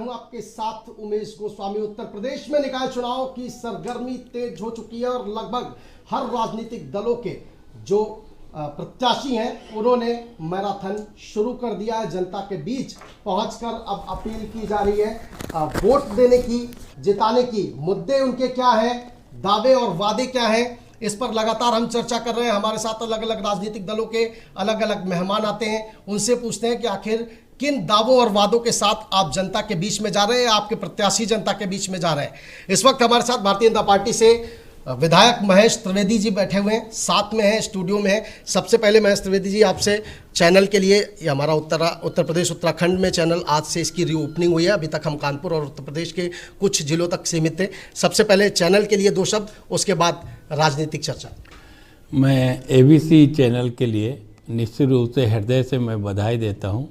हूं आपके साथ उमेश गोस्वामी। उत्तर प्रदेश में निकाय चुनाव की सरगर्मी तेज हो चुकी है और लगभग हर राजनीतिक दलों के जो प्रत्याशी हैं उन्होंने मैराथन शुरू कर दिया है। जनता के बीच पहुंचकर अब अपील की जा रही है वोट देने की, जिताने की। मुद्दे उनके क्या हैं, दावे और वादे क्या हैं, इस पर लगातार हम चर्चा कर रहे हैं। हमारे साथ अलग अलग राजनीतिक दलों के अलग अलग मेहमान आते हैं, उनसे पूछते हैं कि आखिर किन दावों और वादों के साथ आप जनता के बीच में जा रहे हैं, आपके प्रत्याशी जनता के बीच में जा रहे हैं। इस वक्त हमारे साथ भारतीय जनता पार्टी से विधायक महेश त्रिवेदी जी बैठे हुए हैं, साथ में हैं, स्टूडियो में हैं। सबसे पहले महेश त्रिवेदी जी, आपसे चैनल के लिए, ये हमारा उत्तर प्रदेश उत्तराखंड में चैनल आज से इसकी रीओपनिंग हुई है। अभी तक हम कानपुर और उत्तर प्रदेश के कुछ जिलों तक सीमित थे। सबसे पहले चैनल के लिए 2 शब्द, उसके बाद राजनीतिक चर्चा। मैं एबीसी चैनल के लिए निश्चित रूप से हृदय से मैं बधाई देता हूं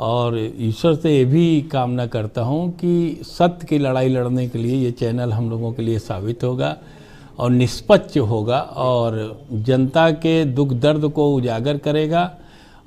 और ईश्वर से ये भी कामना करता हूं कि सत्य की लड़ाई लड़ने के लिए ये चैनल हम लोगों के लिए साबित होगा और निष्पक्ष होगा और जनता के दुख दर्द को उजागर करेगा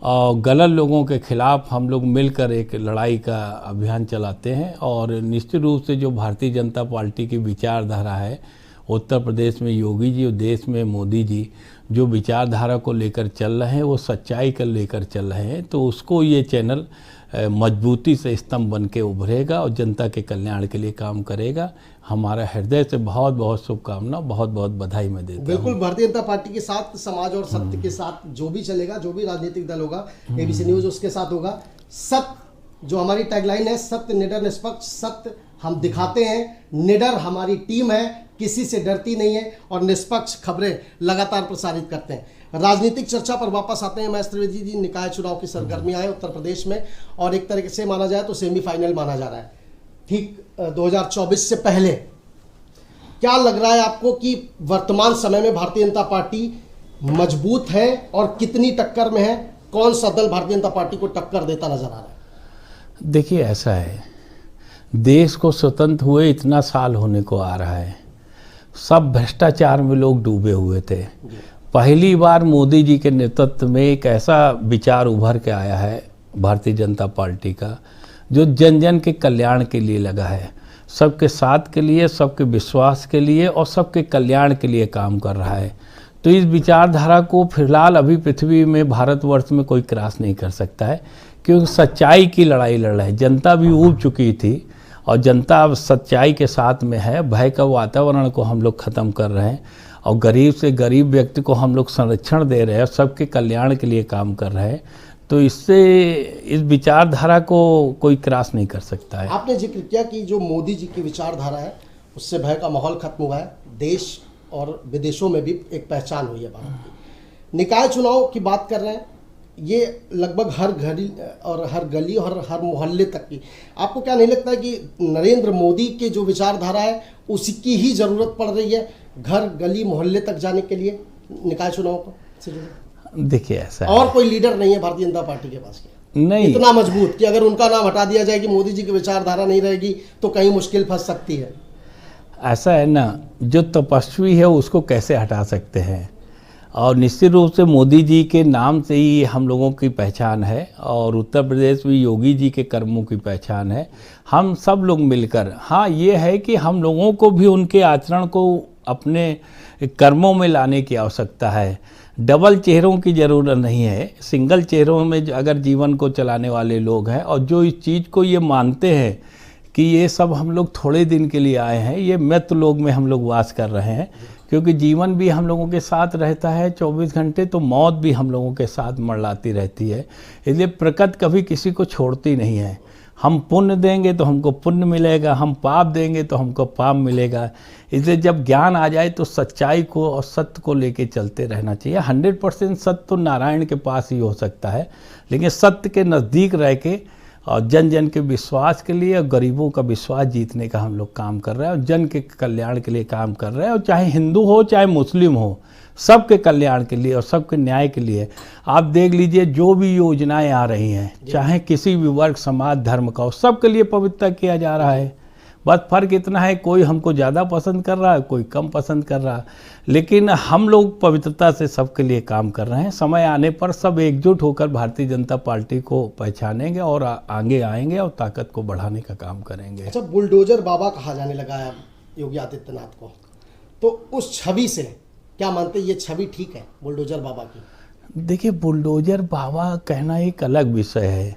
और गलत लोगों के खिलाफ हम लोग मिलकर एक लड़ाई का अभियान चलाते हैं। और निश्चित रूप से जो भारतीय जनता पार्टी की विचारधारा है, उत्तर प्रदेश में योगी जी और देश में मोदी जी जो विचारधारा को लेकर चल रहे हैं, वो सच्चाई को लेकर चल रहे हैं, तो उसको ये चैनल मजबूती से स्तंभ बन के उभरेगा और जनता के कल्याण के लिए काम करेगा। हमारा हृदय से बहुत बहुत शुभकामना, बहुत बहुत बधाई मैं देता हूं। बिल्कुल, भारतीय जनता पार्टी के साथ समाज और सत्य के साथ जो भी चलेगा, जो भी राजनीतिक दल होगा, एबीसी न्यूज उसके साथ होगा। सत्य जो हमारी टैगलाइन है, सत्य निडर निष्पक्ष, सत्य हम दिखाते हैं, निडर हमारी टीम है, किसी से डरती नहीं है और निष्पक्ष खबरें लगातार प्रसारित करते हैं। राजनीतिक चर्चा पर वापस आते हैं। महेश त्रिवेदी जी, निकाय चुनाव की सरगर्मियां हैं उत्तर प्रदेश में और एक तरीके से माना जाए तो सेमीफाइनल माना जा रहा है, ठीक 2024 से पहले। क्या लग रहा है आपको कि वर्तमान समय में भारतीय जनता पार्टी मजबूत है और कितनी टक्कर में है? कौन सा दल भारतीय जनता पार्टी को टक्कर देता नजर आ रहा है? देखिए, ऐसा है, देश को स्वतंत्र हुए इतना साल होने को आ रहा है, सब भ्रष्टाचार में लोग डूबे हुए थे। पहली बार मोदी जी के नेतृत्व में एक ऐसा विचार उभर के आया है भारतीय जनता पार्टी का जो जन जन के कल्याण के लिए लगा है, सबके साथ के लिए, सबके विश्वास के लिए और सबके कल्याण के लिए काम कर रहा है। तो इस विचारधारा को फिलहाल अभी पृथ्वी में, भारतवर्ष में कोई क्रॉस नहीं कर सकता है, क्योंकि सच्चाई की लड़ाई लड़ रहे हैं। जनता भी ऊब चुकी थी और जनता अब सच्चाई के साथ में है। भय का वातावरण को हम लोग ख़त्म कर रहे हैं और गरीब से गरीब व्यक्ति को हम लोग संरक्षण दे रहे हैं, सबके कल्याण के लिए काम कर रहे हैं। तो इससे इस विचारधारा को कोई क्रॉस नहीं कर सकता है। आपने जिक्र किया कि जो मोदी जी की विचारधारा है उससे भय का माहौल खत्म हुआ है, देश और विदेशों में भी एक पहचान हुई है भारत की। निकाय चुनाव की बात कर रहे हैं, ये लगभग हर घड़ी और हर गली और हर मोहल्ले तक की। आपको क्या नहीं लगता है कि नरेंद्र मोदी के जो विचारधारा है उसकी ही ज़रूरत पड़ रही है घर गली मोहल्ले तक जाने के लिए निकाय चुनाव से? देखिए, ऐसा और कोई लीडर नहीं है भारतीय जनता पार्टी के पास नहीं इतना मजबूत कि अगर उनका नाम हटा दिया जाए कि मोदी जी की विचारधारा नहीं रहेगी तो कहीं मुश्किल फंस सकती है। ऐसा है ना, जो तपस्वी है उसको कैसे हटा सकते हैं। और निश्चित रूप से मोदी जी के नाम से ही हम लोगों की पहचान है और उत्तर प्रदेश में योगी जी के कर्मों की पहचान है। हम सब लोग मिलकर, हाँ, ये है कि हम लोगों को भी उनके आचरण को अपने कर्मों में लाने की आवश्यकता है। डबल चेहरों की ज़रूरत नहीं है, सिंगल चेहरों में अगर जीवन को चलाने वाले लोग हैं और जो इस चीज़ को ये मानते हैं कि ये सब हम लोग थोड़े दिन के लिए आए हैं, ये मृत लोग में हम लोग वास कर रहे हैं, क्योंकि जीवन भी हम लोगों के साथ रहता है 24 घंटे, तो मौत भी हम लोगों के साथ मंडराती रहती है। इसलिए प्रकृति कभी किसी को छोड़ती नहीं है। हम पुण्य देंगे तो हमको पुण्य मिलेगा, हम पाप देंगे तो हमको पाप मिलेगा। इसलिए जब ज्ञान आ जाए तो सच्चाई को और सत्य को लेके चलते रहना चाहिए। 100% सत्य तो नारायण के पास ही हो सकता है, लेकिन सत्य के नज़दीक रह के और जन जन के विश्वास के लिए और गरीबों का विश्वास जीतने का हम लोग काम कर रहे हैं और जन के कल्याण के लिए काम कर रहे हैं। और चाहे हिंदू हो चाहे मुस्लिम हो, सबके कल्याण के लिए और सबके न्याय के लिए। आप देख लीजिए, जो भी योजनाएं आ रही हैं, चाहे किसी भी वर्ग, समाज, धर्म का हो, सबके लिए पवित्रता किया जा रहा है। बस फर्क इतना है, कोई हमको ज़्यादा पसंद कर रहा है, कोई कम पसंद कर रहा है, लेकिन हम लोग पवित्रता से सबके लिए काम कर रहे हैं। समय आने पर सब एकजुट होकर भारतीय जनता पार्टी को पहचानेंगे और आगे आएंगे और ताकत को बढ़ाने का काम करेंगे। अच्छा, बुलडोजर बाबा कहा जाने लगा है योगी आदित्यनाथ को, तो उस छवि से क्या मानते हैं, ये छवि ठीक है बुलडोजर बाबा की? देखिए, बुलडोजर बाबा कहना एक अलग विषय है,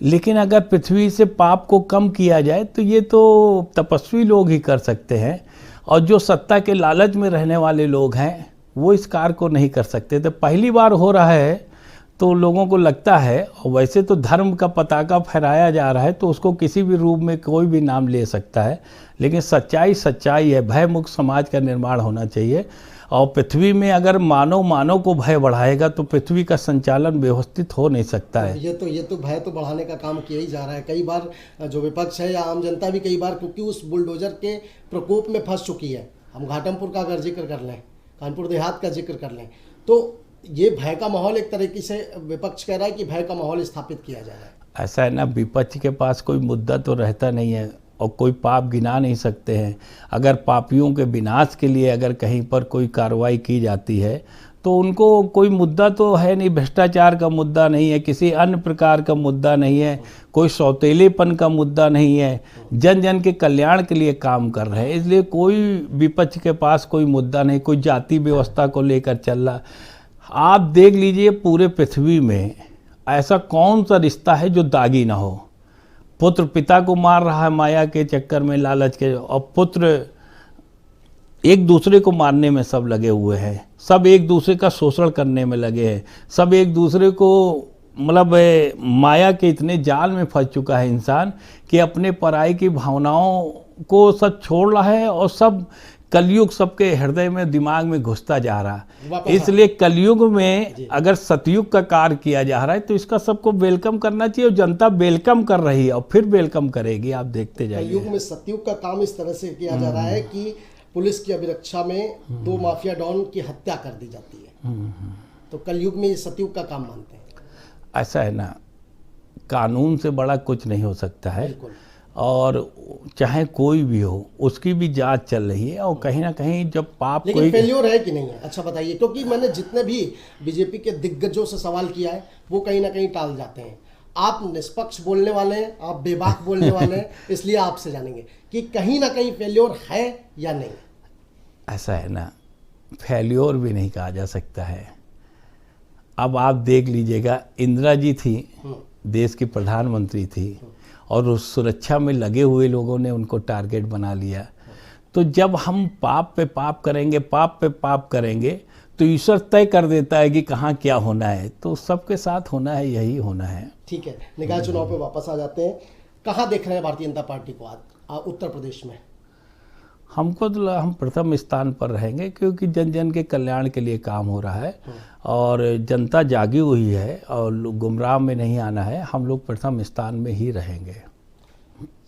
लेकिन अगर पृथ्वी से पाप को कम किया जाए तो ये तो तपस्वी लोग ही कर सकते हैं, और जो सत्ता के लालच में रहने वाले लोग हैं वो इस कार्य को नहीं कर सकते। तो पहली बार हो रहा है तो लोगों को लगता है, और वैसे तो धर्म का पताका फहराया जा रहा है तो उसको किसी भी रूप में कोई भी नाम ले सकता है, लेकिन सच्चाई सच्चाई है। भयमुक्त समाज का निर्माण होना चाहिए, और पृथ्वी में अगर मानव को भय बढ़ाएगा तो पृथ्वी का संचालन व्यवस्थित हो नहीं सकता है। ये तो भय तो बढ़ाने का काम किया ही जा रहा है। कई बार जो विपक्ष है या आम जनता भी कई बार, क्योंकि उस बुलडोजर के प्रकोप में फंस चुकी है। हम घाटमपुर का अगर जिक्र कर लें, कानपुर देहात का जिक्र कर लें, तो ये भय का माहौल एक तरीके से विपक्ष कह रहा है कि भय का माहौल स्थापित किया जा रहा है। ऐसा है ना, विपक्ष के पास कोई मुद्दा तो रहता नहीं है और कोई पाप गिना नहीं सकते हैं। अगर पापियों के विनाश के लिए अगर कहीं पर कोई कार्रवाई की जाती है तो उनको कोई मुद्दा तो है नहीं, भ्रष्टाचार का मुद्दा नहीं है, किसी अन्य प्रकार का मुद्दा नहीं है, कोई सौतेलेपन का मुद्दा नहीं है, जन जन के कल्याण के लिए काम कर रहे हैं। इसलिए कोई विपक्ष के पास कोई मुद्दा नहीं, कोई जाति व्यवस्था को लेकर चल रहा। आप देख लीजिए, पूरे पृथ्वी में ऐसा कौन सा रिश्ता है जो दागी ना हो। पुत्र पिता को मार रहा है माया के चक्कर में, लालच के, और पुत्र एक दूसरे को मारने में सब लगे हुए हैं, सब एक दूसरे का शोषण करने में लगे हैं, सब एक दूसरे को मतलब माया के इतने जाल में फंस चुका है इंसान कि अपने पराई की भावनाओं को सब छोड़ रहा है, और सब कलयुग सबके हृदय में दिमाग में घुसता जा रहा है। इसलिए कलयुग में अगर सतयुग का कार्य किया जा रहा है तो इसका सबको वेलकम करना चाहिए, और जनता वेलकम कर रही है और फिर वेलकम करेगी। आप देखते जाइए, कलयुग में सतयुग का काम इस तरह से किया जा रहा है कि पुलिस की अभिरक्षा में 2 माफिया डॉन की हत्या कर दी जाती है। तो कलयुग में ये सतयुग का काम मानते हैं। ऐसा है ना, कानून से बड़ा कुछ नहीं हो सकता है, और चाहे कोई भी हो उसकी भी जांच चल रही है, और कहीं ना कहीं जब पाप लेकिन फेल्योर है कि नहीं है? अच्छा बताइए, क्योंकि मैंने जितने भी बीजेपी के दिग्गजों से सवाल किया है वो कहीं ना कहीं टाल जाते हैं। आप निष्पक्ष बोलने वाले हैं, आप बेबाक बोलने वाले हैं, इसलिए आपसे जानेंगे कि कहीं ना कहीं फेल्योर है या नहीं। ऐसा है ना, फेल्योर भी नहीं कहा जा सकता है। अब आप देख लीजिएगा, इंदिरा जी थी, देश की प्रधानमंत्री थी, और उस सुरक्षा में लगे हुए लोगों ने उनको टारगेट बना लिया। तो जब हम पाप पे पाप करेंगे, पाप पे पाप करेंगे, तो ईश्वर तय कर देता है कि कहाँ क्या होना है। तो सबके साथ होना है, यही होना है। ठीक है, निकाय चुनाव पे वापस आ जाते हैं। कहाँ देख रहे हैं भारतीय जनता पार्टी को आज उत्तर प्रदेश में? हमको तो हम प्रथम स्थान पर रहेंगे, क्योंकि जन जन के कल्याण के लिए काम हो रहा है और जनता जागी हुई है और गुमराह में नहीं आना है। हम लोग प्रथम स्थान में ही रहेंगे।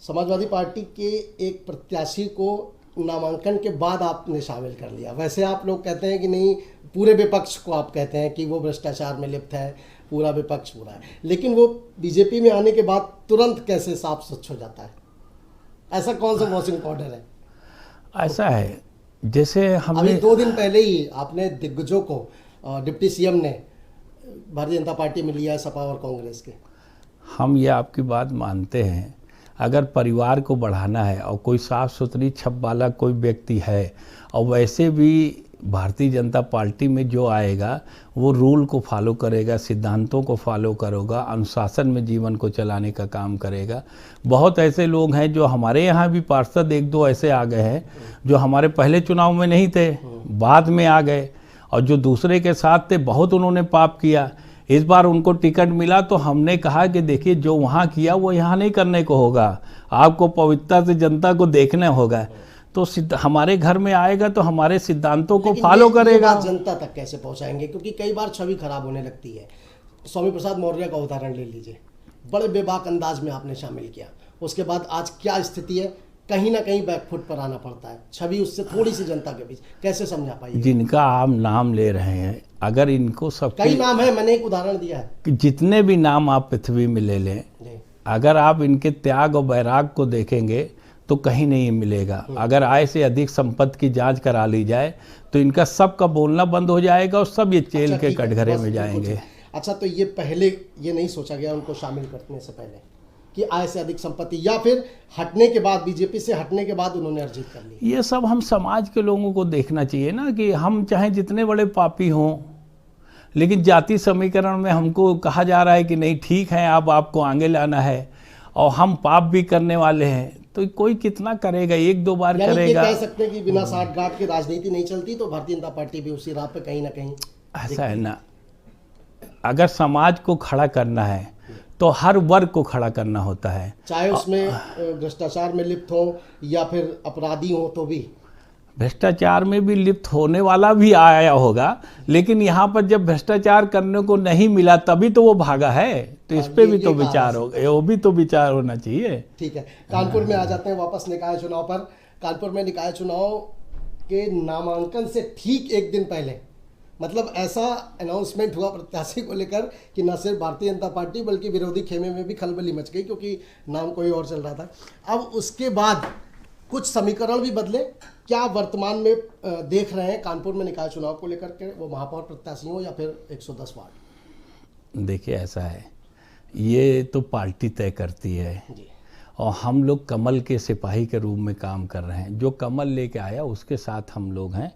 समाजवादी पार्टी के एक प्रत्याशी को नामांकन के बाद आपने शामिल कर लिया। वैसे आप लोग कहते हैं कि नहीं, पूरे विपक्ष को आप कहते हैं कि वो भ्रष्टाचार में लिप्त है, पूरा विपक्ष पूरा है, लेकिन वो बीजेपी में आने के बाद तुरंत कैसे साफ स्वच्छ हो जाता है? ऐसा कौन सा वॉशिंग पाउडर है? ऐसा है, जैसे हमने अभी 2 दिन पहले ही आपने दिग्गजों को डिप्टी सीएम ने भारतीय जनता पार्टी में लिया, सपा और कांग्रेस के। हम ये आपकी बात मानते हैं, अगर परिवार को बढ़ाना है और कोई साफ सुथरी छप वाला कोई व्यक्ति है, और वैसे भी भारतीय जनता पार्टी में जो आएगा वो रूल को फॉलो करेगा, सिद्धांतों को फॉलो करेगा, अनुशासन में जीवन को चलाने का काम करेगा। बहुत ऐसे लोग हैं जो हमारे यहाँ भी पार्षद 1-2 ऐसे आ गए हैं जो हमारे पहले चुनाव में नहीं थे, बाद में आ गए, और जो दूसरे के साथ थे बहुत उन्होंने पाप किया। इस बार उनको टिकट मिला तो हमने कहा कि देखिए, जो वहाँ किया वो यहाँ नहीं करने को होगा, आपको पवित्रता से जनता को देखना होगा। तो हमारे घर में आएगा तो हमारे सिद्धांतों को फॉलो करेगा। जनता तक कैसे पहुंचाएंगे? क्योंकि कई बार छवि खराब होने लगती है। स्वामी प्रसाद मौर्य का उदाहरण ले लीजिए, बड़े बेबाक अंदाज में आपने शामिल किया, उसके बाद आज क्या स्थिति है? कहीं ना कहीं बैकफुट पर आना पड़ता है, छवि उससे थोड़ी सी जनता के बीच। कैसे समझा पाइए? जिनका आप नाम ले रहे हैं, अगर इनको सब कई नाम है, मैंने एक उदाहरण दिया है कि जितने भी नाम आप पृथ्वी में ले लें, अगर आप इनके त्याग और वैराग को देखेंगे तो कहीं नहीं मिलेगा। अगर आय से अधिक संपत्ति की जांच करा ली जाए तो इनका सबका बोलना बंद हो जाएगा और सब ये जेल अच्छा, के ठीक है, कटघरे बस में बिल्कुल जाएंगे। ठीक। अच्छा, तो ये पहले ये नहीं सोचा गया उनको शामिल करने से पहले कि आय से अधिक संपत्ति, या फिर हटने के बाद, बीजेपी से हटने के बाद उन्होंने अर्जित कर ली? ये सब हम समाज के लोगों को देखना चाहिए ना, कि हम चाहे जितने बड़े पापी हों, लेकिन जाति समीकरण में हमको कहा जा रहा है कि नहीं ठीक है, अब आपको आगे लाना है, और हम पाप भी करने वाले हैं, तो कोई कितना करेगा, एक दो बार यानी करेगा। ये कह सकते हैं कि बिना साठगांठ की राजनीति नहीं चलती, तो भारतीय जनता पार्टी भी उसी राह पे कहीं ना कहीं। ऐसा है ना, अगर समाज को खड़ा करना है तो हर वर्ग को खड़ा करना होता है, चाहे उसमें भ्रष्टाचार में लिप्त हो या फिर अपराधी हो, तो भी। भ्रष्टाचार में भी लिप्त होने वाला भी आया होगा, लेकिन यहाँ पर जब भ्रष्टाचार करने को नहीं मिला तभी तो वो भागा है, तो इस पे भी तो विचार होगा, वो भी तो विचार होना चाहिए। ठीक है, कानपुर में आ जाते हैं वापस निकाय चुनाव पर। कानपुर में निकाय चुनाव के नामांकन से ठीक एक दिन पहले, मतलब ऐसा अनाउंसमेंट हुआ प्रत्याशी को लेकर कि न सिर्फ भारतीय जनता पार्टी बल्कि विरोधी खेमे में भी खलबली मच गई, क्योंकि नाम कोई और चल रहा था। अब उसके बाद कुछ समीकरण भी बदले। क्या वर्तमान में देख रहे हैं कानपुर में निकाय चुनाव को लेकर के, वो महापौर प्रत्याशी हो या फिर 110 वार्ड? देखिए ऐसा है, ये तो पार्टी तय करती है जी। और हम लोग कमल के सिपाही के रूप में काम कर रहे हैं। जो कमल लेके आया उसके साथ हम लोग हैं,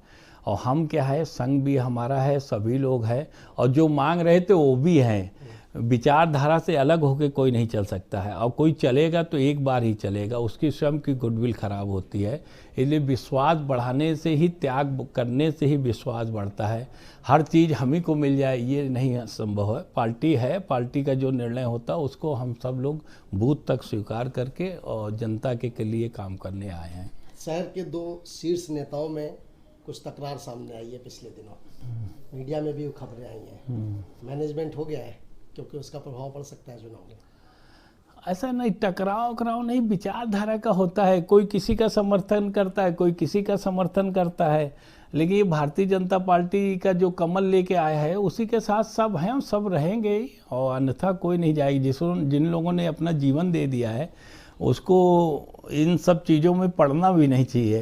और हम क्या है, संघ भी हमारा है, सभी लोग हैं, और जो मांग रहे थे वो भी हैं। विचारधारा से अलग होकर कोई नहीं चल सकता है, और कोई चलेगा तो एक बार ही चलेगा, उसकी स्वयं की गुडविल खराब होती है। इसलिए विश्वास बढ़ाने से ही, त्याग करने से ही विश्वास बढ़ता है। हर चीज़ हम ही को मिल जाए ये नहीं संभव है। पार्टी है, पार्टी का जो निर्णय होता है उसको हम सब लोग बूथ तक स्वीकार करके और जनता के लिए काम करने आए हैं। शहर के दो शीर्ष नेताओं में कुछ तकरार सामने आई है पिछले दिनों, मीडिया में भी वो खबरें आई हैं। मैनेजमेंट हो गया है, क्योंकि उसका प्रभाव पड़ सकता है चुनाव में। ऐसा नहीं, टकराव नहीं, विचारधारा का होता है। कोई किसी का समर्थन करता है, कोई किसी का समर्थन करता है, लेकिन ये भारतीय जनता पार्टी का जो कमल लेके आया है उसी के साथ सब हैं, सब रहेंगे ही, और अन्यथा कोई नहीं जाएगी। जिन लोगों ने अपना जीवन दे दिया है उसको इन सब चीज़ों में पड़ना भी नहीं चाहिए,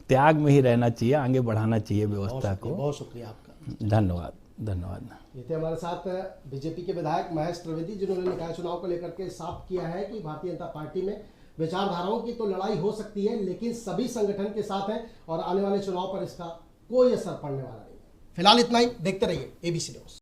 त्याग में ही रहना चाहिए, आगे बढ़ाना चाहिए व्यवस्था को। बहुत शुक्रिया आपका, धन्यवाद। धन्यवाद। ये थे हमारे साथ बीजेपी के विधायक महेश त्रिवेदी, जिन्होंने निकाय चुनाव को लेकर के साफ किया है कि भारतीय जनता पार्टी में विचारधाराओं की तो लड़ाई हो सकती है, लेकिन सभी संगठन के साथ हैं और आने वाले चुनाव पर इसका कोई असर पड़ने वाला नहीं। फिलहाल इतना ही, देखते रहिए ABC न्यूज़।